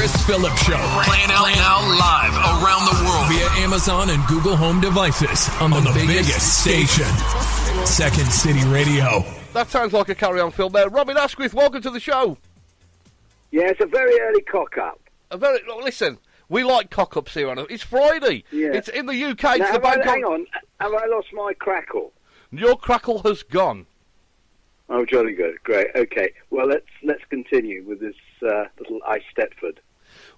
Phillips Show. Playing out now live around the world via Amazon and Google Home devices on the biggest station. Second City Radio. That sounds like a carry-on film there. Robin Askwith, welcome to the show. Yeah, it's a very early cock-up. Listen, we like cock-ups here. It's Friday. Yeah. It's in the UK. Now, Hang on. Have I lost my crackle? Your crackle has gone. Oh, jolly good. Great. Okay. Well, let's continue with this little Ice Stepford.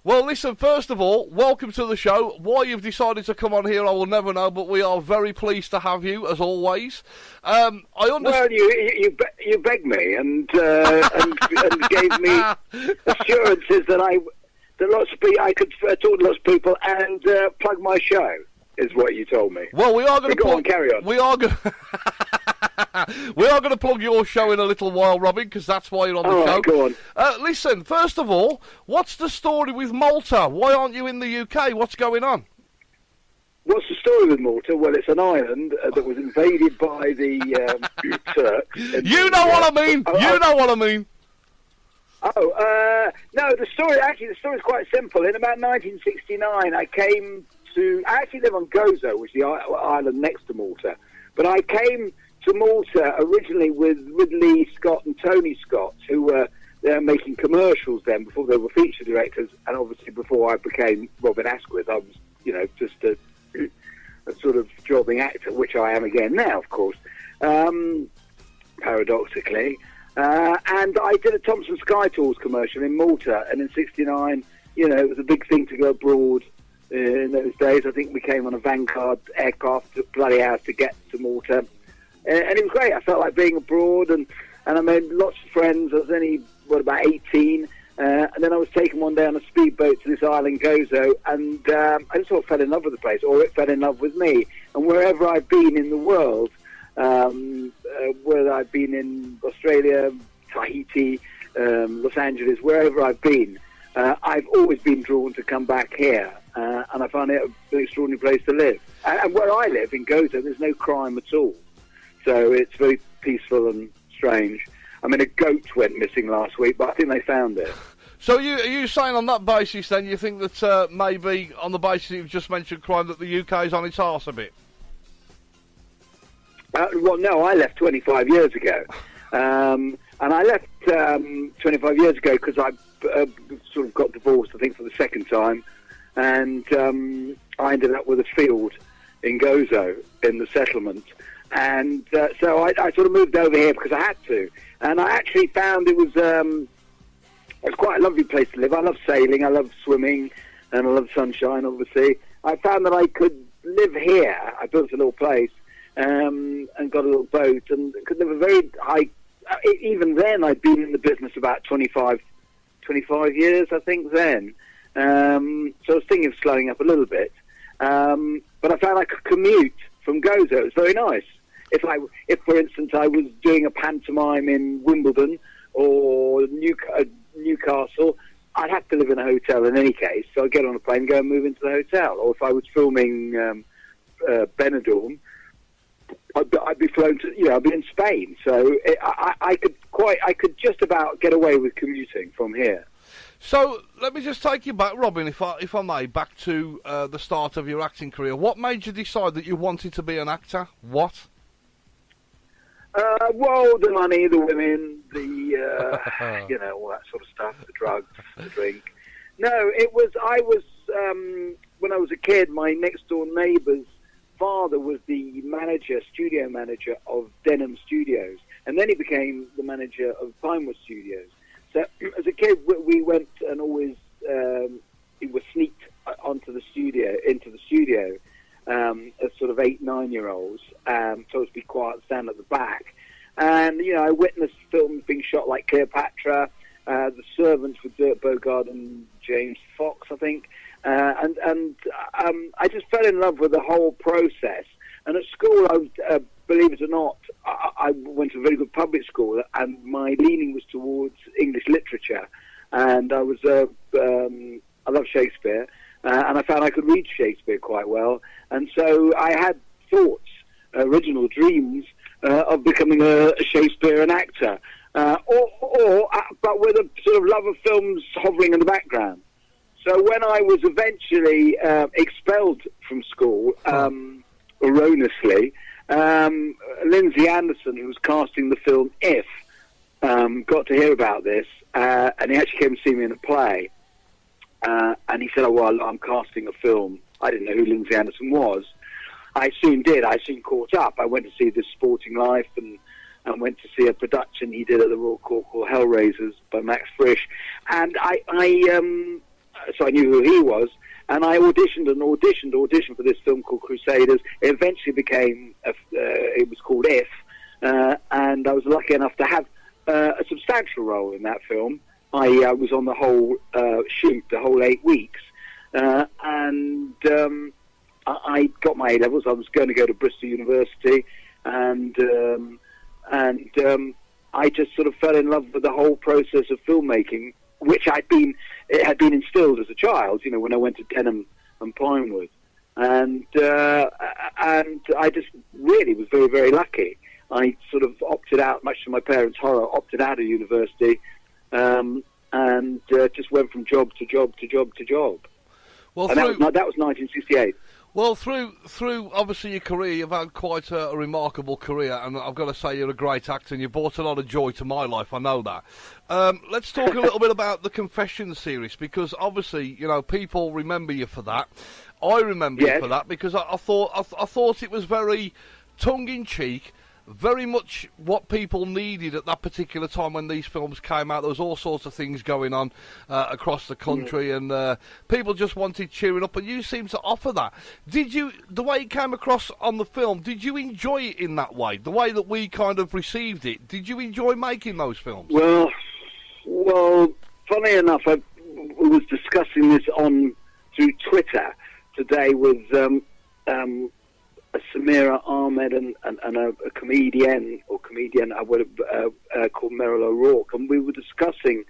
Well, listen, first of all, welcome to the show. Why you've decided to come on here, I will never know, but we are very pleased to have you, as always. I understand. Well, you begged me and gave me assurances that I could talk to lots of people and plug my show, is what you told me. Well, we are going to go on, carry on. We are going to plug your show in a little while, Robin, because that's why you're on the show. Right, go on. Listen, first of all, what's the story with Malta? Why aren't you in the UK? What's going on? What's the story with Malta? Well, it's an island that was invaded by the Turks. You know what I mean. You know what I mean. No, the story is quite simple. In about 1969, I actually live on Gozo, which is the island next to Malta. But I came to Malta originally with Ridley Scott and Tony Scott, who were making commercials then before they were feature directors, and obviously before I became Robin Askwith, I was, just a sort of jobbing actor, which I am again now, of course, paradoxically. And I did a Thompson Sky Tours commercial in Malta, and in '69, it was a big thing to go abroad. In those days, I think we came on a Vanguard aircraft to bloody house to get to Malta. And it was great. I felt like being abroad, and I made lots of friends. I was only, about 18. And then I was taken one day on a speedboat to this island, Gozo, and I just sort of fell in love with the place, or it fell in love with me. And wherever I've been in the world, whether I've been in Australia, Tahiti, Los Angeles, wherever I've been, I've always been drawn to come back here. And I find it an extraordinary place to live. And where I live, in Gozo, there's no crime at all. So it's very peaceful and strange. I mean, a goat went missing last week, but I think they found it. So are you saying on that basis, then, you think that maybe, on the basis you've just mentioned crime, that the UK is on its arse a bit? Well, no, I left 25 years ago. And I left 25 years ago because I sort of got divorced, I think, for the second time. And I ended up with a field in Gozo, in the settlement. And so I sort of moved over here because I had to. And I actually found it was quite a lovely place to live. I love sailing, I love swimming, and I love sunshine, obviously. I found that I could live here. I built a little place and got a little boat and could live a very high... Even then, I'd been in the business about 25 years, I think, then. So I was thinking of slowing up a little bit. But I found I could commute from Gozo. It was very nice. If, for instance, I was doing a pantomime in Wimbledon or Newcastle, I'd have to live in a hotel in any case. So I'd get on a plane and go and move into the hotel. Or if I was filming Benidorm, I'd be flown to, I'd be in Spain. So I could just about get away with commuting from here. So let me just take you back, Robin, if I may, back to the start of your acting career. What made you decide that you wanted to be an actor? What? Well, the money, the women, all that sort of stuff, the drugs, the drink. No, when I was a kid, my next door neighbour's father was the studio manager of Denham Studios, and then he became the manager of Pinewood Studios. So as a kid, we went and always we were sneaked into the studio as sort of 8-9-year-olds, so to be quiet, stand at the back. And I witnessed films being shot like Cleopatra, The Servants with Dirk Bogarde and James Fox, I think. And I just fell in love with the whole process. And at school, believe it or not, I went to a very good public school, and my leaning was towards English literature. And I love Shakespeare, and I found I could read Shakespeare quite well. And so I had thoughts, original dreams, of becoming a Shakespearean actor, but with a sort of love of films hovering in the background. So when I was eventually expelled from school, erroneously, Lindsay Anderson, who was casting the film If, got to hear about this, and he actually came to see me in a play. And he said, "Oh, well, I'm casting a film." I didn't know who Lindsay Anderson was. I soon did. I soon caught up. I went to see This Sporting Life and went to see a production he did at the Royal Court called Hellraisers by Max Frisch. And so I knew who he was. And I auditioned for this film called Crusaders. It eventually became, it was called If. And I was lucky enough to have a substantial role in that film. I was on the whole shoot, the whole 8 weeks. And I got my A-levels. I was going to go to Bristol University. And I just sort of fell in love with the whole process of filmmaking, which had been instilled as a child, when I went to Denham and Pinewood. And I just really was very, very lucky. I sort of opted out, much to my parents' horror, opted out of university, and just went from job to job to job to job. Well, and that was 1968. Well, through obviously your career, you've had quite a remarkable career, and I've got to say you're a great actor, and you brought a lot of joy to my life. I know that. Let's talk a little bit about the Confessions series, because obviously, people remember you for that. I remember you for that because I thought it was very tongue-in-cheek. Very much what people needed at that particular time when these films came out. There was all sorts of things going on across the country, and people just wanted cheering up, and you seem to offer that. Did you, the way it came across on the film, did you enjoy it in that way, the way that we kind of received it? Did you enjoy making those films? Well, funny enough, I was discussing this through Twitter today with Samira Ahmed and a comedian I would have called Meryl O'Rourke, and we were discussing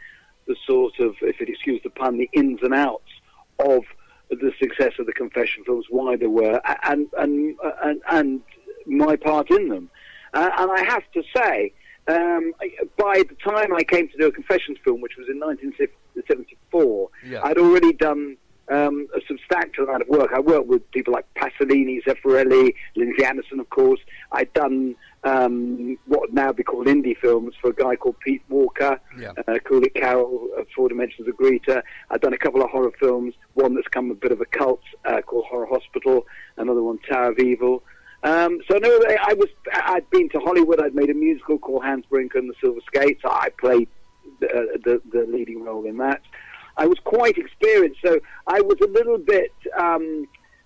the sort of, if it excuse the pun, the ins and outs of the success of the Confession films, why they were, and my part in them. And I have to say, by the time I came to do a Confessions film, which was in 1974, I'd already done a substantial amount of work. I worked with people like Pasolini, Zeffirelli, Lindsay Anderson, of course. I'd done what would now be called indie films for a guy called Pete Walker, Kulik Carroll, Four Dimensions of Greta. I'd done a couple of horror films, one that's come a bit of a cult called Horror Hospital, another one, Tower of Evil. I'd been to Hollywood. I'd made a musical called Hans Brinker and the Silver Skates. I played the leading role in that. I was quite experienced, so I was a little bit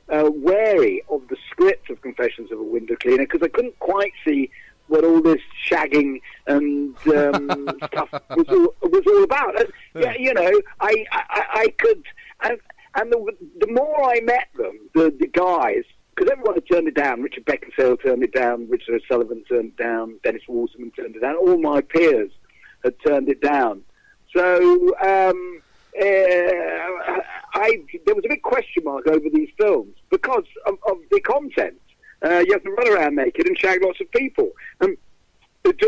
wary of the script of Confessions of a Window Cleaner, because I couldn't quite see what all this shagging and stuff was all about. I could, and the more I met them, the guys, because everyone had turned it down. Richard Beckinsale turned it down, Richard O'Sullivan turned it down, Dennis Waterman turned it down. All my peers had turned it down. So there was a big question mark over these films because of the content. You have to run around naked and shag lots of people. It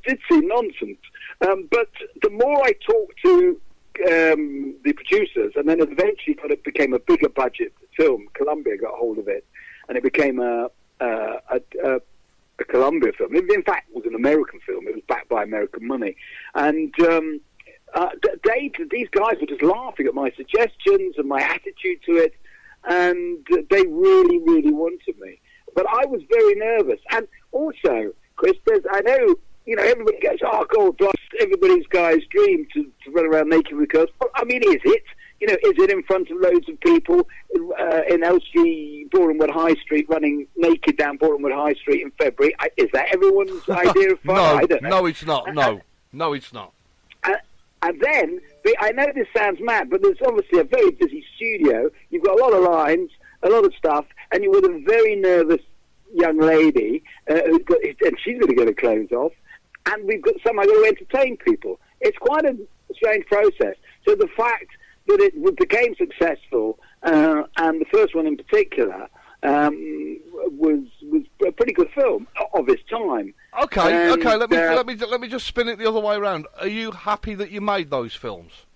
did seem nonsense. But the more I talked to the producers, and then eventually it became a bigger budget film. Columbia got hold of it, and it became a Columbia film. In fact, it was an American film. It was backed by American money, and these guys were just laughing at my suggestions and my attitude to it, and they really, really wanted me. But I was very nervous. And also, Chris, I know, everybody goes, oh, God, bless everybody's guy's dream to run around naked with girls. Well, I mean, is it? Is it in front of loads of people in Elstree, Borehamwood High Street, running naked down Borehamwood High Street in February? Is that everyone's idea of fun? I don't know. No, it's not. No, it's not. And then, I know this sounds mad, but there's obviously a very busy studio. You've got a lot of lines, a lot of stuff, and you're with a very nervous young lady, and she's going to get her clothes off, and we've got somehow got to entertain people. It's quite a strange process. So the fact that it became successful, and the first one in particular, was a pretty good film of its time. Okay. Let me just spin it the other way around. Are you happy that you made those films?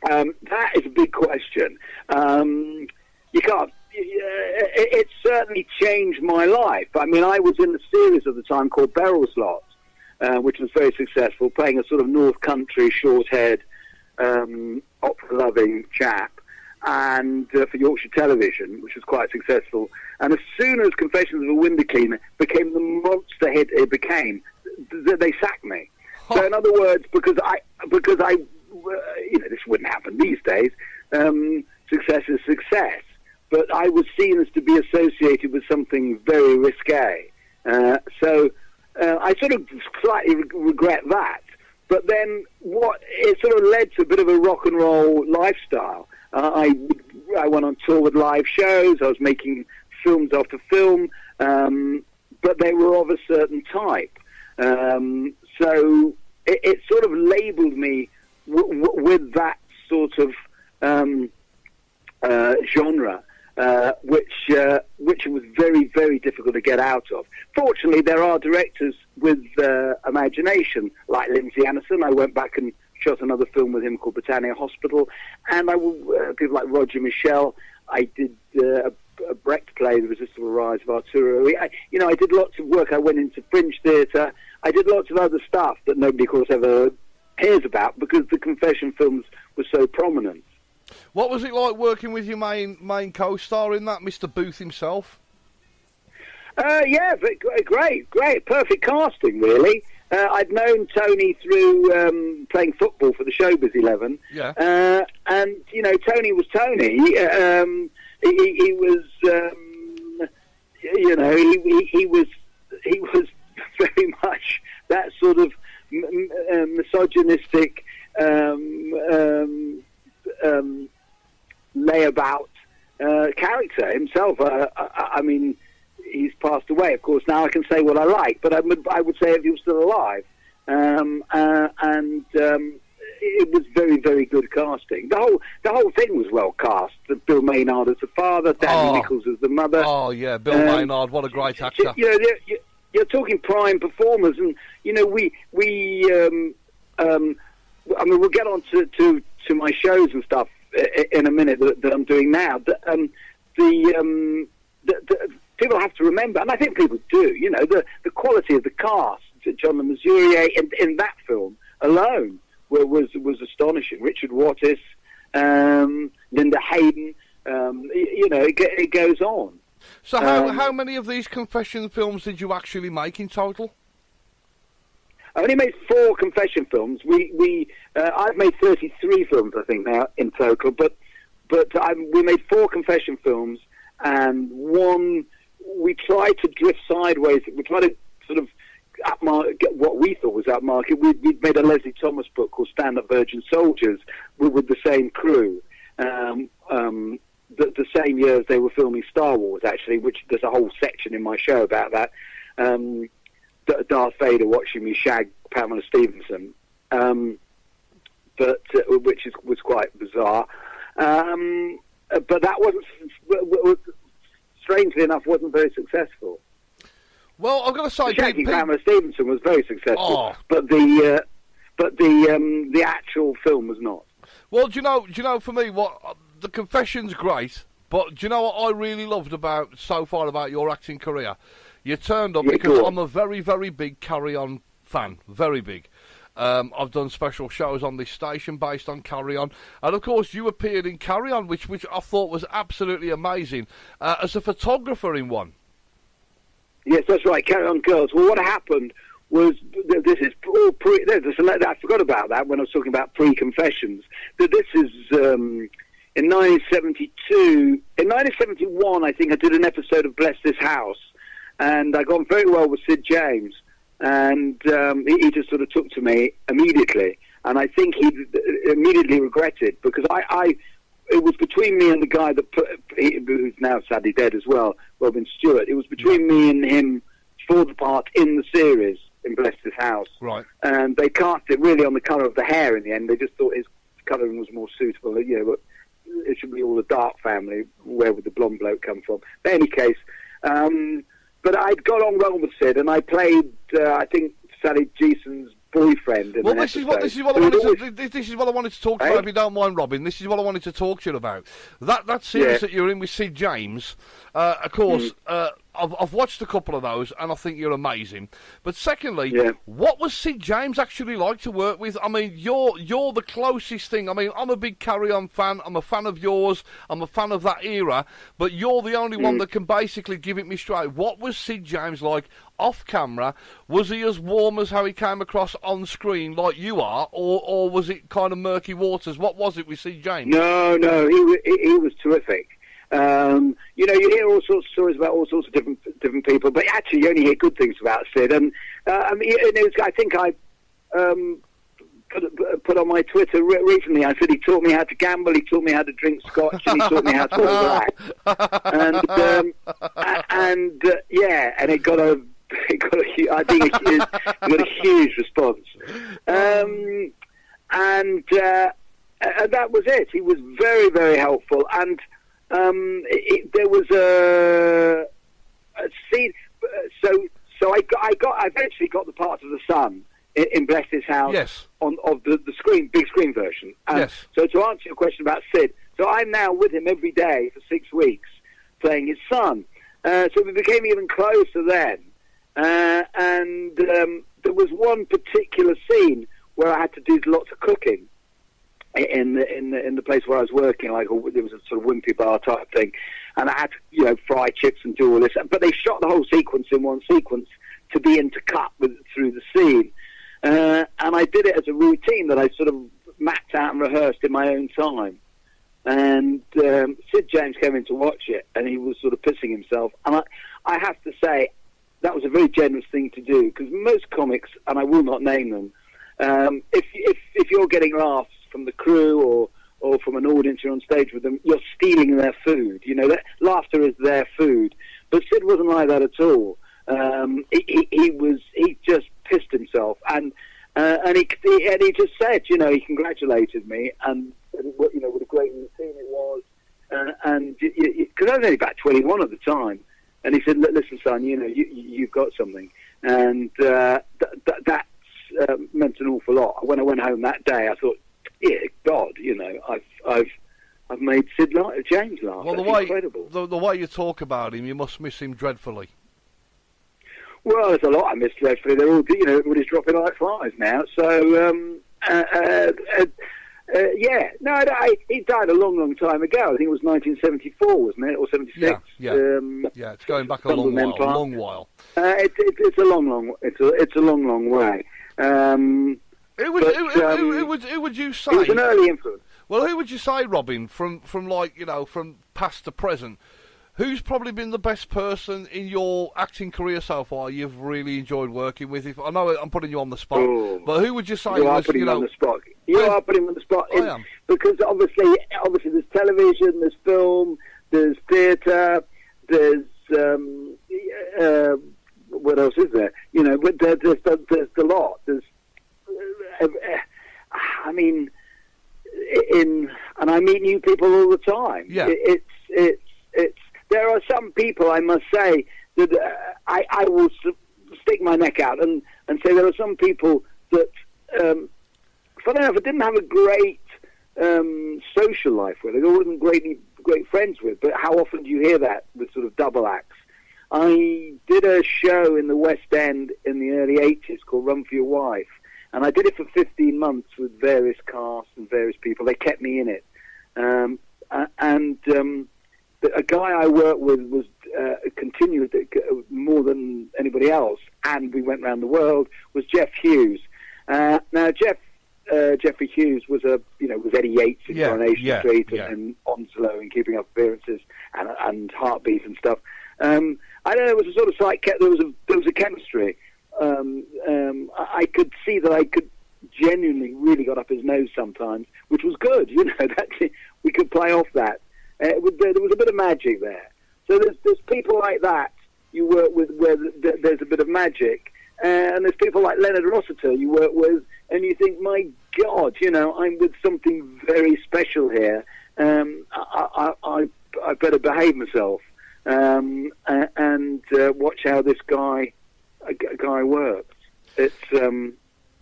That is a big question. You can't. It certainly changed my life. I mean, I was in a series at the time called Beryl Slot, which was very successful, playing a sort of North Country, short-haired, opera-loving chap, and for Yorkshire Television, which was quite successful. And as soon as Confessions of a Window Cleaner became the monster hit it became, they sacked me. So in other words, because I, this wouldn't happen these days. Success is success, but I was seen as to be associated with something very risque. So I sort of slightly regret that. But then it sort of led to a bit of a rock and roll lifestyle. I went on tour with live shows. I was making films after film, but they were of a certain type. So it sort of labelled me with that sort of genre, which was very, very difficult to get out of. Fortunately, there are directors with imagination, like Lindsay Anderson. I went back and shot another film with him called Britannia Hospital, and people like Roger Michel. I did a Brecht play, The Resistible Rise of Arturo. I did lots of work. I went into Fringe Theatre. I did lots of other stuff that nobody, of course, ever hears about because the confession films were so prominent. What was it like working with your main co-star in that, Mr. Booth himself? Yeah, great, perfect casting, really. I'd known Tony through playing football for the Showbiz 11. Yeah. And Tony was Tony. He was, he was very much that sort of misogynistic, layabout character himself. I mean, he's passed away, of course. Now I can say what I like, but I would say if he was still alive. It was very, very good casting. The whole thing was well cast. Bill Maynard as the father, Danny Nichols as the mother. Oh yeah, Bill Maynard, what a great actor. You're talking prime performers, and we'll get on to my shows and stuff in a minute that I'm doing now. The people have to remember, and I think people do. The quality of the cast. John Le Mesurier in that film alone was astonishing. Richard Wattis, Linda Hayden. It goes on. So how many of these confession films did you actually make in total? I only made 4 confession films. I've made 33 films, I think, now in total. But we made 4 confession films, and one we tried to drift sideways. We tried to sort of get what we thought was upmarket. We'd made a Leslie Thomas book called Stand Up Virgin Soldiers with the same crew. The same year as they were filming Star Wars, actually, which there's a whole section in my show about that. Darth Vader watching me shag Pamela Stevenson, which was quite bizarre. But that strangely enough, wasn't very successful. Well, I've got to say, shagging Pamela Stevenson was very successful, but the actual film was not. Well, do you know, for me, what the confession's great, but do you know what I really loved so far about your acting career? You turned up because I'm a very, very big Carry On fan, very big. I've done special shows on this station based on Carry On, and of course you appeared in Carry On, which I thought was absolutely amazing, as a photographer in one. Yes, that's right, Carry On Girls. Well, what happened was, this is all I forgot about that when I was talking about pre-confessions. This is in 1972. In 1971, I think I did an episode of Bless This House, and I got on very well with Sid James, and he just sort of took to me immediately, and I think he immediately regretted, because it was between me and the guy who's now sadly dead as well, Robin Stewart. It was between me and him for the part in the series in Bless This House. Right. And they cast it really on the colour of the hair in the end. They just thought his colouring was more suitable. But it should be all the Dark family. Where would the blonde bloke come from? But in any case, but I'd got on well with Sid, and I played, I think, Sally Geeson's boyfriend. Well, this is what I wanted to talk to you about, if you don't mind, Robin. This is what I wanted to talk to you about. That series that you're in with Sid James, of course. I've watched a couple of those, and I think you're amazing. But secondly, what was Sid James actually like to work with? I mean, you're the closest thing. I mean, I'm a big Carry On fan. I'm a fan of yours. I'm a fan of that era. But you're the only one that can basically give it me straight. What was Sid James like off camera? Was he as warm as how he came across on screen, like you are, or was it kind of murky waters? What was it with Sid James? No, he was terrific. You hear all sorts of stories about all sorts of different people, but actually you only hear good things about Sid. And I think I put on my Twitter recently. I said he taught me how to gamble, he taught me how to drink scotch, and he taught me how to play black. And it got a huge response. And that was it. He was very, very helpful, and there was a scene. So I eventually got the part of the Sun in Bless's house of the big screen version. And so to answer your question about Sid, so I'm now with him every day for 6 weeks playing his son. So we became even closer then. And there was one particular scene where I had to do lots of cooking in the place where I was working. Like, there was a sort of wimpy bar type thing, and I had to fry chips and do all this. But they shot the whole sequence in one sequence to be intercut through the scene, and I did it as a routine that I sort of mapped out and rehearsed in my own time. And Sid James came in to watch it, and he was sort of pissing himself. And I have to say, that was a very generous thing to do, because most comics, and I will not name them, if you're getting laughs from the crew or from an audience you're on stage with them, you're stealing their food. That laughter is their food. But Sid wasn't like that at all. He just pissed himself, and he just said, he congratulated me, and what a great routine it was, and because I was only about 21 at the time, and he said, listen, son, you've got something, and that's meant an awful lot. When I went home that day, I thought, God, I've made Sid James laugh. Well, incredible. The way you talk about him, you must miss him dreadfully. Well, there's a lot I miss dreadfully. They're all, everybody's dropping like flies now. So, he died a long, long time ago. I think it was 1974, wasn't it, or 76? Yeah. It's going back a long while. It's a long way. Who would you say? It was an early influence. Well, who would you say, Robin, from past to present? Who's probably been the best person in your acting career so far you've really enjoyed working with? I know I'm putting you on the spot, but who would you say you are putting me on the spot? You are putting me on the spot. I am. Because obviously there's television, there's film, there's theatre, there's what else is there? But there's a lot. There's and I meet new people all the time. Yeah. It's there are some people, I must say, that I will stick my neck out and say there are some people that, funny enough, I didn't have a great social life with. I wasn't great friends with, but how often do you hear that with sort of double acts? I did a show in the West End in the early 80s called Run for Your Wife, and I did it for 15 months with various casts and various people. They kept me in it. A guy I worked with was continued more than anybody else, and we went around the world, was Jeff Hughes. Now, Jeffrey Hughes was Eddie Yates in Coronation Street and Onslow and Keeping Up Appearances and Heartbeat and stuff. I don't know, it was a sort of there was a chemistry. I could see that I could genuinely really got up his nose sometimes, which was good. We could play off that. There was a bit of magic there. So there's people like that you work with where there's a bit of magic, and there's people like Leonard Rossiter you work with, and you think, my God, I'm with something very special here. I better behave myself and watch how this guy works. It's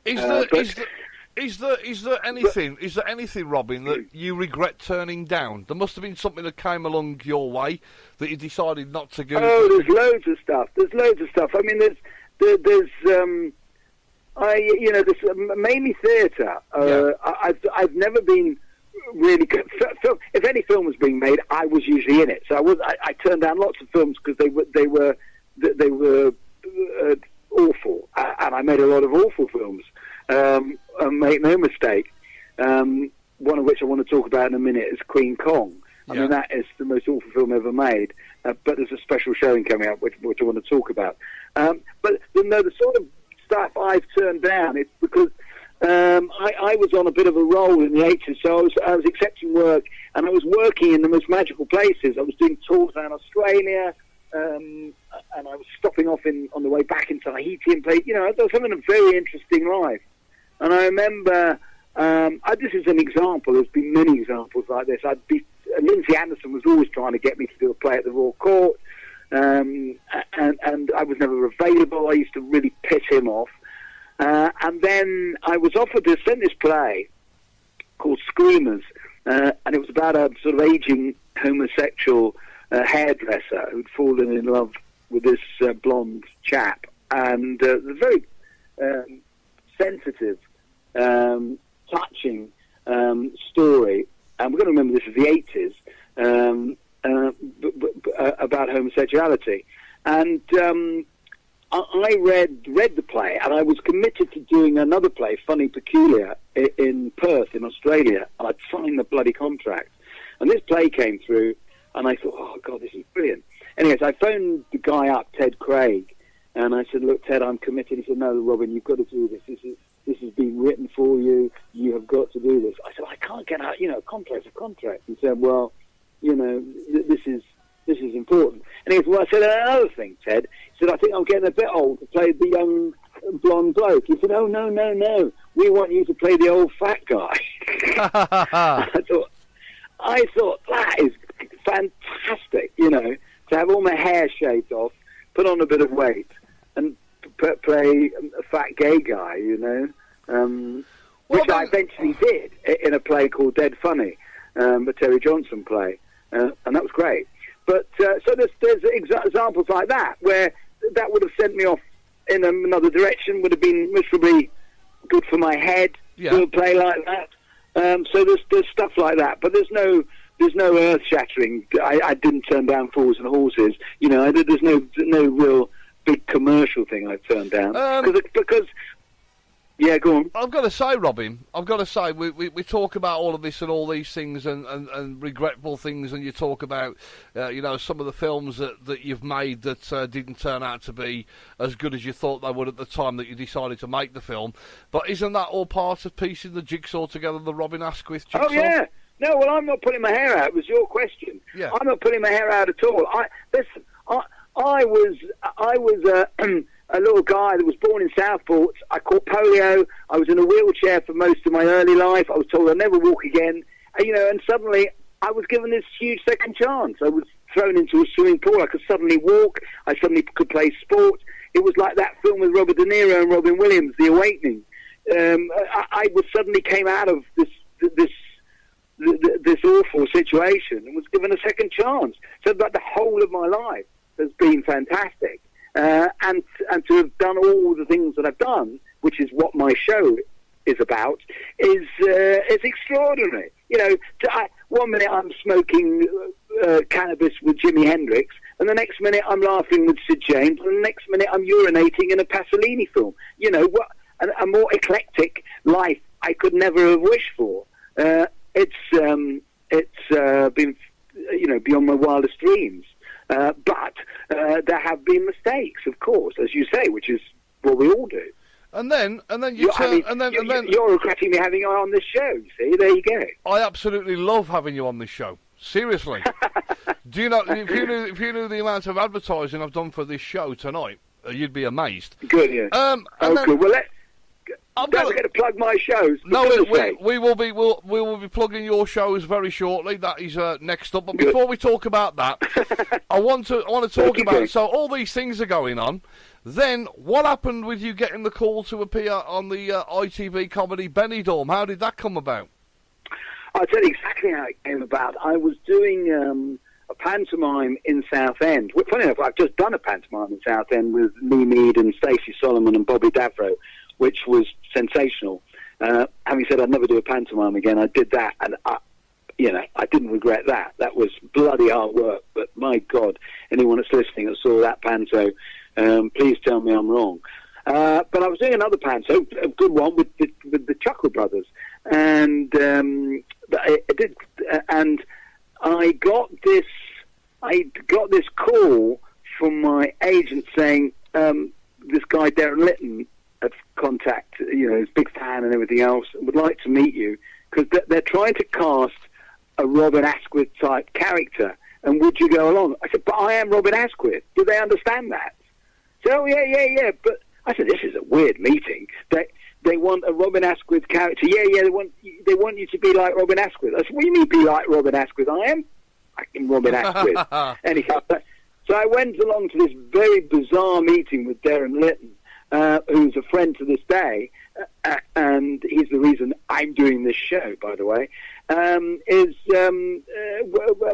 Is there anything, Robin, that you regret turning down? There must have been something that came along your way that you decided not to go. Oh, there's loads of stuff. I mean, there's mainly theatre. I've never been really good. If any film was being made, I was usually in it. So I turned down lots of films because they were awful, and I made a lot of awful films. Make no mistake. One of which I want to talk about in a minute is Queen Kong. I mean, that is the most awful film ever made. But there's a special showing coming up which I want to talk about. But the sort of stuff I've turned down, it's because I was on a bit of a roll in the 80s, so I was accepting work, and I was working in the most magical places. I was doing tours around Australia, and I was stopping off on the way back in Tahiti and played. I was having a very interesting life. And I remember, this is an example. There's been many examples like this. Lindsay Anderson was always trying to get me to do a play at the Royal Court, and I was never available. I used to really piss him off. And then I was offered to send this play called Screamers, and it was about a sort of aging homosexual hairdresser who'd fallen in love with this blonde chap, and the very sensitive, touching story. And we're going to remember this is the 80s, about homosexuality. And I read the play, and I was committed to doing another play, Funny Peculiar, in Perth, in Australia. And I'd signed the bloody contract. And this play came through, and I thought, oh, God, this is brilliant. Anyways, I phoned the guy up, Ted Craig, and I said, look, Ted, I'm committed. He said, no, Robin, you've got to do this. This has been written for you. You have got to do this. I said, I can't get out, contract's a contract. He said, well, this is important. And he said, well, I said, another thing, Ted. He said, I think I'm getting a bit old to play the young blonde bloke. He said, oh, no. We want you to play the old fat guy. I thought, that is fantastic, to have all my hair shaved off, put on a bit of weight, and play a fat gay guy, which I eventually did in a play called Dead Funny, a Terry Johnson play, and that was great. But so there's examples like that where that would have sent me off in another direction, would have been miserably good for my head to do a play like that. So there's stuff like that, but there's no earth shattering. I didn't turn down Fools and Horses. There's no real big commercial thing I've turned down because. Yeah, go on. I've got to say, Robin, we talk about all of this and all these things and regretful things, and you talk about, some of the films that you've made that didn't turn out to be as good as you thought they would at the time that you decided to make the film. But isn't that all part of piecing the jigsaw together, the Robin Askwith jigsaw? Oh, yeah. No, well, I'm not pulling my hair out. It was your question. Yeah. I'm not pulling my hair out at all. I was a little guy that was born in Southport. I caught polio. I was in a wheelchair for most of my early life. I was told I'd never walk again. And suddenly I was given this huge second chance. I was thrown into a swimming pool. I could suddenly walk. I suddenly could play sport. It was like that film with Robert De Niro and Robin Williams, The Awakening. I was suddenly came out of this awful situation and was given a second chance. So that the whole of my life has been fantastic. And to have done all the things that I've done, which is what my show is about, is extraordinary. 1 minute I'm smoking cannabis with Jimi Hendrix, and the next minute I'm laughing with Sid James, and the next minute I'm urinating in a Pasolini film. A more eclectic life I could never have wished for. It's been beyond my wildest dreams. But there have been mistakes, of course, as you say, which is what we all do. And then you're regretting me having you on this show. See, there you go. I absolutely love having you on this show. Seriously, do you know if you knew the amount of advertising I've done for this show tonight, you'd be amazed. Good, yeah. Good. Well, don't forget to plug my shows. No, we will be plugging your shows very shortly. That is next up. But before we talk about that, I want to talk about. So all these things are going on. Then, what happened with you getting the call to appear on the ITV comedy Benidorm? How did that come about? I'll tell you exactly how it came about. I was doing a pantomime in Southend. Well, funny enough, I've just done a pantomime in Southend with Lee Mead and Stacey Solomon and Bobby Davro, which was sensational. Having said I'd never do a pantomime again, I did that, and I didn't regret that. That was bloody hard work, but my God, anyone that's listening that saw that panto, please tell me I'm wrong. But I was doing another panto, a good one with the Chuckle Brothers, and I got this call from my agent saying this guy Darren Litton had contact, he's a big fan and everything else, and would like to meet you because they're trying to cast a Robin Askwith type character, and would you go along? I said, but I am Robin Askwith. Do they understand that? So, oh, yeah. But I said, this is a weird meeting. They want a Robin Askwith character. Yeah, they want you to be like Robin Askwith. I said, what do you mean be like Robin Askwith? I am Robin Askwith. Anyhow, so I went along to this very bizarre meeting with Darren Litton, who's a friend to this day, and he's the reason I'm doing this show, by the way.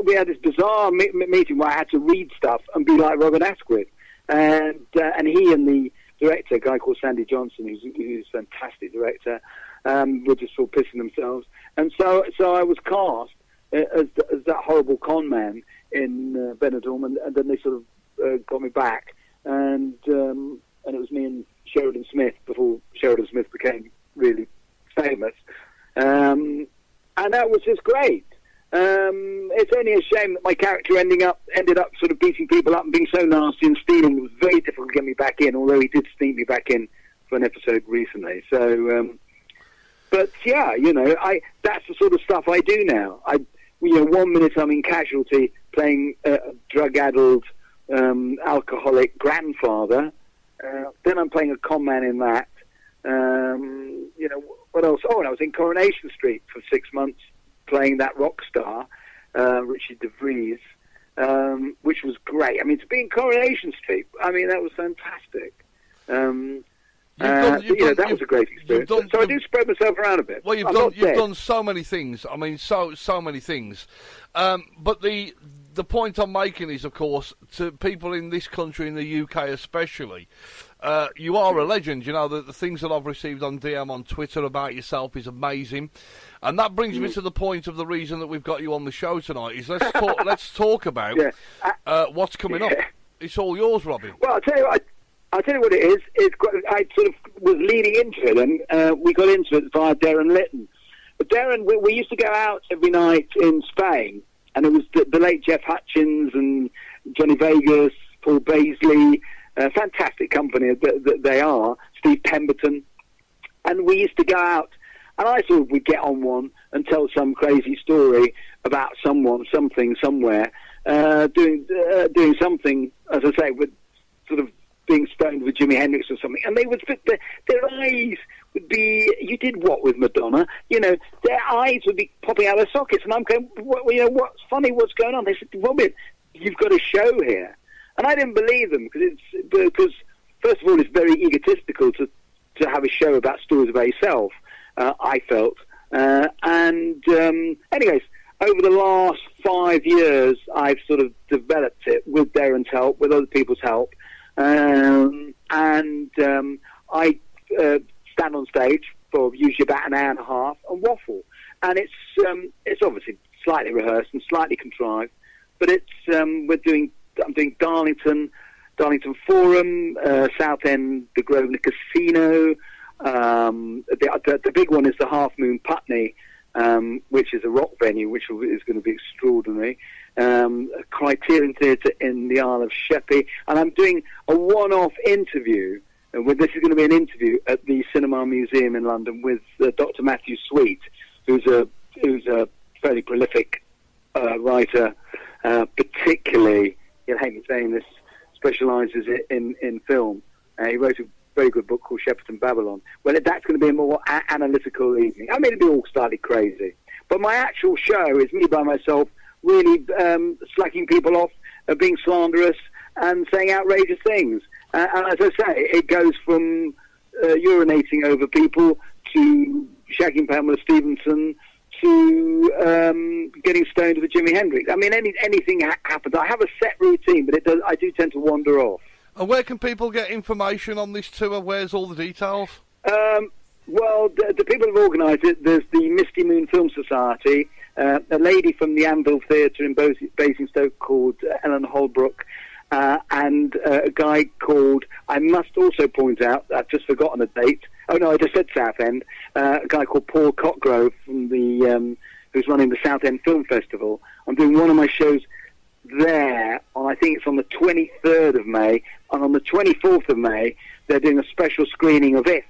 We had this bizarre meeting where I had to read stuff and be like Robin Askwith, and he and the director, a guy called Sandy Johnson, who's a fantastic director, were just sort of pissing themselves, and so I was cast as that horrible con man in Benidorm, and then they sort of got me back, and it was me and Sheridan Smith before Sheridan Smith became really famous, and that was just great. It's only a shame that my character ended up sort of beating people up and being so nasty and stealing. It was very difficult to get me back in, although he did sneak me back in for an episode recently. So, but yeah, that's the sort of stuff I do now. 1 minute I'm in Casualty playing a drug-addled, alcoholic grandfather. Then I'm playing a con man in that. What else? Oh, and I was in Coronation Street for 6 months playing that rock star, Richie DeVries, which was great. I mean, to be in Coronation Street, that was fantastic. That was a great experience. So I do spread myself around a bit. Well, you've done so many things. I mean, so many things. But the point I'm making is, of course, to people in this country, in the UK especially, you are a legend. The things that I've received on DM on Twitter about yourself is amazing. And that brings me to the point of the reason that we've got you on the show tonight, is let's talk about what's coming up. It's all yours, Robbie. Well, I'll tell you what it is. I sort of was leading into it, and we got into it via Darren Litton. But Darren, we used to go out every night in Spain, and it was the late Jeff Hutchins and Johnny Vegas, Paul Baisley, fantastic company that they are, Steve Pemberton. And we used to go out, and I thought we'd get on one and tell some crazy story about someone, something, somewhere, doing something, as I say, with sort of being stoned with Jimi Hendrix or something, and they would their eyes would be, you did what with Madonna? Their eyes would be popping out of their sockets, and I'm going, what's funny, what's going on? They said, Robin, you've got a show here. And I didn't believe them, because first of all, it's very egotistical to have a show about stories about yourself, I felt. Anyways, over the last 5 years, I've sort of developed it with Darren's help, with other people's help, I stand on stage for usually about an hour and a half and waffle, and it's obviously slightly rehearsed and slightly contrived, but I'm doing Darlington Forum, Southend, the Grosvenor Casino. The big one is the Half Moon Putney, which is a rock venue, which is going to be extraordinary. A Criterion Theatre in the Isle of Sheppey, and I'm doing a one-off interview. This is going to be an interview at the Cinema Museum in London with Dr. Matthew Sweet, who's a fairly prolific writer, particularly, you'll hate me saying this, specialises in film. He wrote a very good book called Shepperton Babylon. Well, that's going to be a more analytical evening. I mean, it'll be all slightly crazy. But my actual show is me by myself, really slacking people off, being slanderous and saying outrageous things. And as I say, it goes from urinating over people to shagging Pamela Stevenson to getting stoned with Jimi Hendrix. I mean, anything happens. I have a set routine, but I do tend to wander off. And where can people get information on this tour? Where's all the details? Well, the people who've organised it, there's the Misty Moon Film Society, a lady from the Anvil Theatre in Basingstoke called Ellen Holbrook, and a guy called, I must also point out, I've just forgotten a date. Oh no, I just said Southend. A guy called Paul Cotgrove from the who's running the Southend Film Festival. I'm doing one of my shows there I think it's on the 23rd of May, and on the 24th of May they're doing a special screening of If.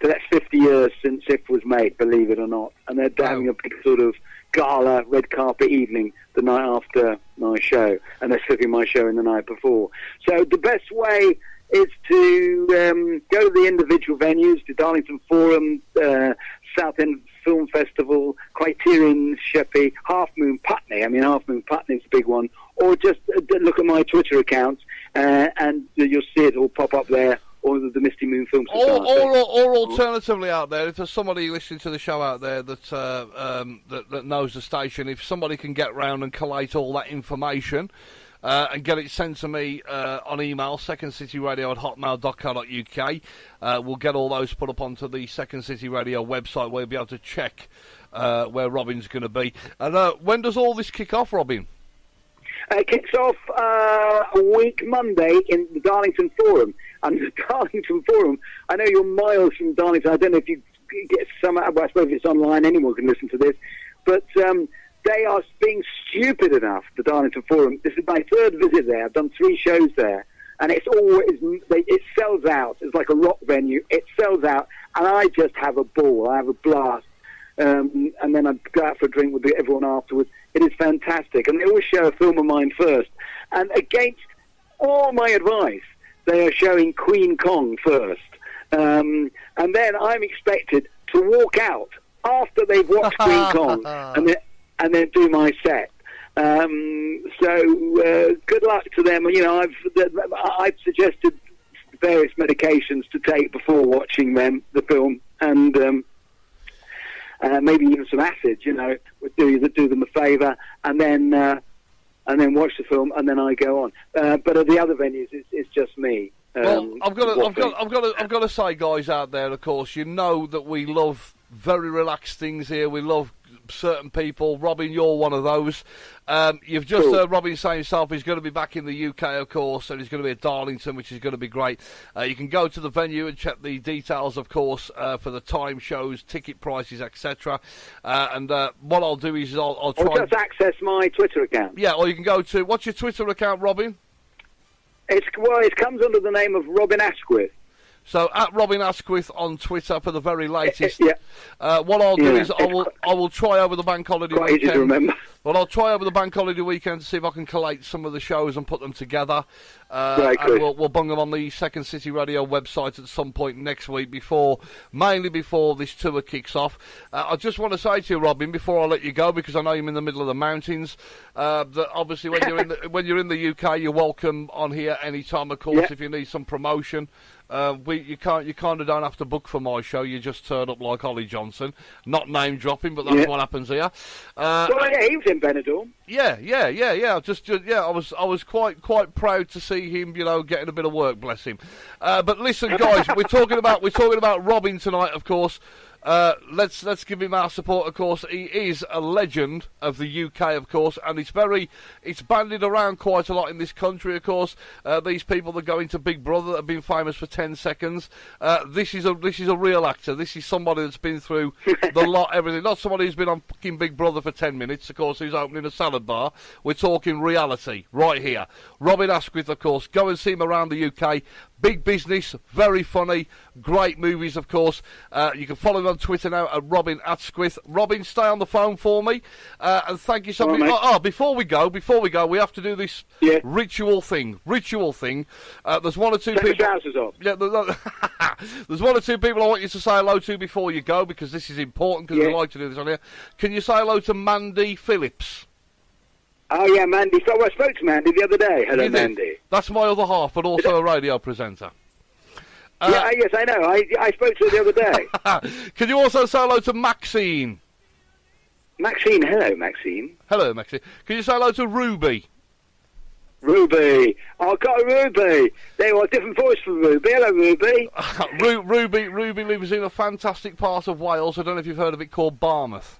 That's 50 years since If was made, believe it or not, and they're having a big sort of gala red carpet evening the night after my show, and they're slipping my show in the night before. So the best way is to go to the individual venues, to Darlington Forum, Southend Film Festival, Criterion Sheppey, Half Moon Putney. I mean, Half Moon Putney's a big one. Or just look at my Twitter accounts, and you'll see it all pop up there. Or the Misty Moon Film Society. Or alternatively out there, if there's somebody listening to the show out there that that knows the station, if somebody can get round and collate all that information and get it sent to me on email, secondcityradio@hotmail.co.uk, we'll get all those put up onto the Second City Radio website where you'll be able to check where Robin's going to be. And when does all this kick off, Robin? It kicks off a week Monday in the Darlington Forum. And the Darlington Forum, I know you're miles from Darlington. I don't know if you get some, I suppose it's online, anyone can listen to this. But they are being stupid enough, the Darlington Forum. This is my third visit there. I've done 3 shows there. And it sells out. It's like a rock venue. It sells out. And I just have a ball. I have a blast. And then I go out for a drink with everyone afterwards. It is fantastic. And they always show a film of mine first. And against all my advice, they are showing Queen Kong first. And then I'm expected to walk out after they've watched Queen Kong and then do my set. So good luck to them. You know, I've suggested various medications to take before watching the film, and maybe even some acid, you know, would do them a favour, and then watch the film, and then I go on. But at the other venues, it's just me. Well, I've got to say, guys out there, of course, you know that we love very relaxed things here. We love certain people. Robin, you're one of those. You've just heard Robin say himself he's going to be back in the UK, of course, and he's going to be at Darlington, which is going to be great. You can go to the venue and check the details, of course, for the time shows, ticket prices, etc. And what I'll do is I'll try... Or just access my Twitter account. Yeah, or you can go to... What's your Twitter account, Robin? It comes under the name of Robin Askwith. So at Robin Askwith on Twitter for the very latest. Yeah. What I'll do is I will try over the bank holiday weekend. Quite easy to remember. Well, I'll try over the bank holiday weekend to see if I can collate some of the shows and put them together. Right, and we'll bung them on the Second City Radio website at some point next week, mainly before this tour kicks off. I just want to say to you, Robin, before I let you go, because I know you're in the middle of the mountains, that obviously when you're in the UK, you're welcome on here any time, of course, if you need some promotion. You kind of don't have to book for my show. You just turn up like Ollie Johnson, not name dropping, but that's what happens here. Well, yeah, he was in Benidorm. Yeah. I was quite proud to see him, you know, getting a bit of work. Bless him. But listen, guys, we're talking about Robin tonight, of course. Let's give him our support, of course. He is a legend of the UK, of course, and it's bandied around quite a lot in this country, of course. These people that go into Big Brother that have been famous for 10 seconds. This is a real actor. This is somebody that's been through the lot, everything. Not somebody who's been on fucking Big Brother for 10 minutes, of course, who's opening a salad bar. We're talking reality right here. Robin Askwith, of course. Go and see him around the UK. Big business, very funny, great movies, of course. You can follow him on Twitter now at Robin Askwith. Robin, stay on the phone for me, and thank you so much. Before we go, we have to do this ritual thing. There's one or two people. Trousers off. Yeah, there's one or two people I want you to say hello to before you go, because this is important, because we like to do this on here. Can you say hello to Mandy Phillips? Oh, yeah, Mandy. So I spoke to Mandy the other day. Hello, You did. Mandy. That's my other half, but also a radio presenter. Yes, I know. I spoke to her the other day. Can you also say hello to Maxine? Maxine, hello, Maxine. Hello, Maxine. Can you say hello to Ruby? Ruby. Oh, I've got a Ruby. There was a different voice for Ruby. Hello, Ruby. Ruby lives in a fantastic part of Wales. I don't know if you've heard of it, called Barmouth.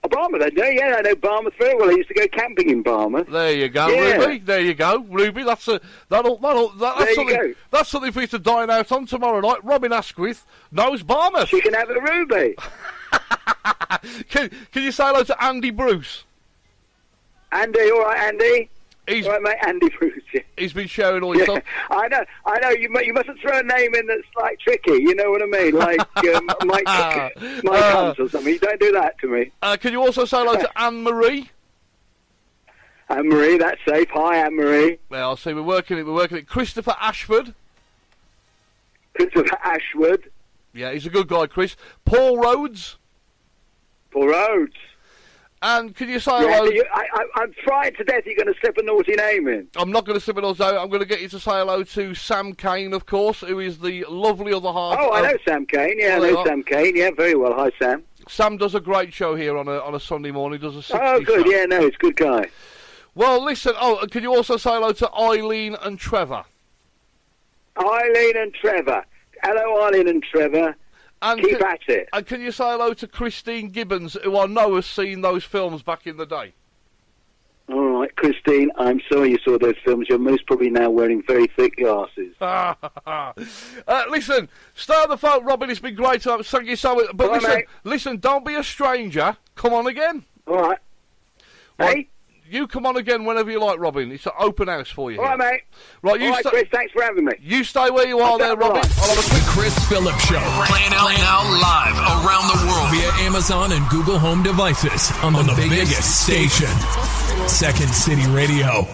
Oh, Barmouth, I know. Yeah, I know Barmouth very well. I used to go camping in Barmouth. There you go, Yeah. Ruby. There you go, Ruby. That's something. That's something for you to dine out on tomorrow night. Robin Askwith knows Barmouth. She can have a Ruby. Can you say hello to Andy Bruce? Andy, all right, Andy? He's All right, mate, Andy Bruce. Yeah. he's been sharing all your stuff. I know. You mustn't throw a name in that's like tricky. You know what I Mike Hunt or something. You don't do that to me. Can you also say hello to Anne Marie? Anne Marie, that's safe. Hi, Anne Marie. Well, I'll see. We're working it. Christopher Ashford. Christopher Ashwood. Yeah, he's a good guy, Chris. Paul Rhodes. Paul Rhodes. And can you say hello? I'm frightened to death you're going to slip a naughty name in. I'm not going to slip it all out. I'm going to get you to say hello to Sam Kane, of course, who is the lovely other half. Oh, I know Sam Kane. Yeah, I know Sam Kane. Yeah, very well. Hi, Sam. Sam does a great show here on a Sunday morning. Does a 60 Oh, good. show. Yeah, no, he's a good guy. Well, listen. Oh, and can you also say hello to Eileen and Trevor? Eileen and Trevor. Hello, Eileen and Trevor. And Keep at it. And can you say hello to Christine Gibbons, who I know has seen those films back in the day? All right, Christine, I'm sorry you saw those films. You're most probably now wearing very thick glasses. Listen, stay on the phone, Robin. It's been great to have thank you so much. But All right, listen, don't be a stranger. Come on again. All right. Right, Hey? you come on again whenever you like, Robin. It's an open house for you. All right, mate. Right, you All right, Chris, thanks for having me. You stay where you are there, Robin. I'll have a The Chris Phillips Show. Playing out now live around the world via Amazon and Google Home devices on the biggest station. Second City Radio.